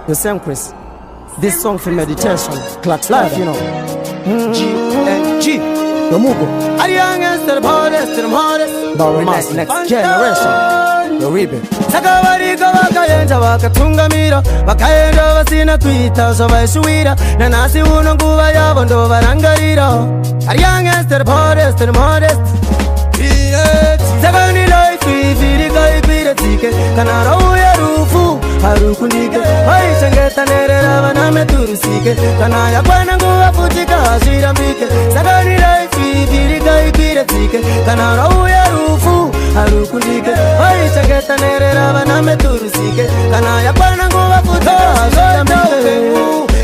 The same Chris. This song for meditation, Clark's life, you know. G, the Mugo. Are the youngest, the hardest, the hardest. But Mass, next generation. The Ribbon. Sakawarika wakaenda wakatungamira wakaenda vasina kuita zvavaishuwira nanhasi uno nguva yavo ndo varangarira. Are the youngest, the hardest, the hardest. Saka ni life ifirika ipiratike kana rauya rufu harukundike vaishengeta nerera vana meturusike kana yakwana nguva futika hazvirambike. Saka ni life ifirika ipiratike kana rauya rufu harukundike vaishengeta nerera vana meturusike kana yakwana nguva futika hazvirambike.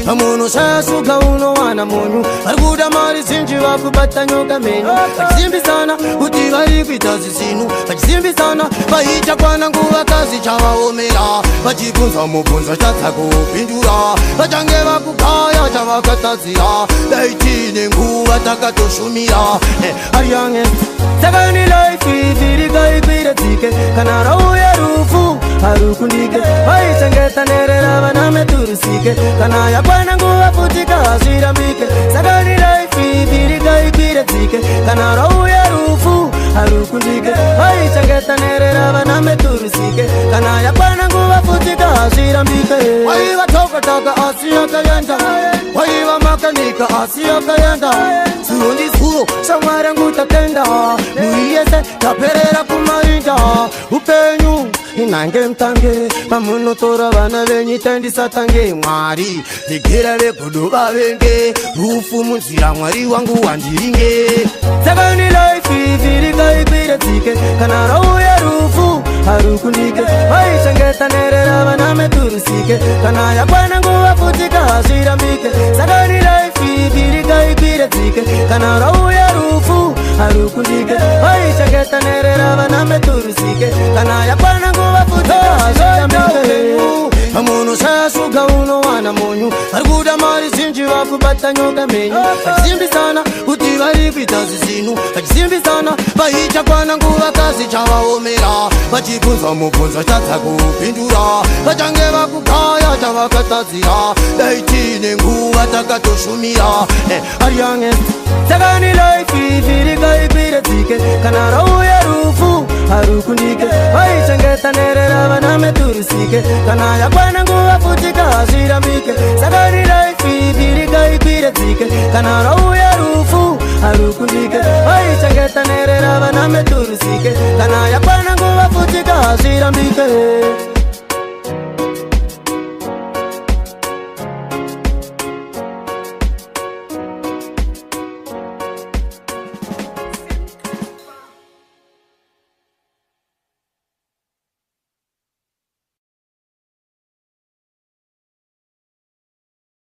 Pamuno shashuka unowana munyu varikuda mari zhinji vakubata nyoka menyu vachisimbisana kuti vari kuita zvisinu vachisimbisana vaita kwana nguva kazi chavaomera vachibvunza mubvunzo chatsakupindura vachange vakukaya chavakatadzira daitine nguva takatoshumira. Ariyange saka ni life ifirika ipiratike kana rauya rufu harukundike vaichengeta nerera vana meturusike kana yakwana nguva futika hazvirambike. Saka ni life ifirika ipiratike kana rauya rufu harukundike vaichengeta nerera vana meturusike kana yakwana nguva futika hazvirambike. Waiva tokataka asi yakayenda waiva makanika asi yakayenda zulo ndi zulo shamwari yangu tatenda muri yese taperera kumarinda upenyu inange mtange pamunotora vana venyu tendisatange mwari ndigera vegodo vavenge rufu munzira mwari wangu wandiringe. Saka ni life ifirika ipiratike kana rauya rufu harukundike vaishengeta nerera vana meturusike kana yakwana nguva futika hazvirambike. Saka ni life ifirika ipiratike kana rauya rufu harukundike vaishengeta nerera vana meturusike kana yakwana nguva futika hazvirambike. Pamuno shashuka unowana munyu varikuda mari zhinji vakubata nyoka menyu vachisimbisana kuti vari kuita zvisinu vachisimbisana vaita kwana nguva kazi chavaomera vachibvunza mubvunzo chatsakupindura vachange vakukaya chavakatadzira daitine nguva takatoshumira. Ariyange saka ni life ifirika ipiratike kana rauya rufu harukundike vaichengeta nerera vana meturusike kana yakwana nguva futika hazvirambike. Saka ni life ifirika ipiratike kana rauya rufu harukundike vaichengeta nerera vana meturusike kana yakwana nguva futika hazvirambike.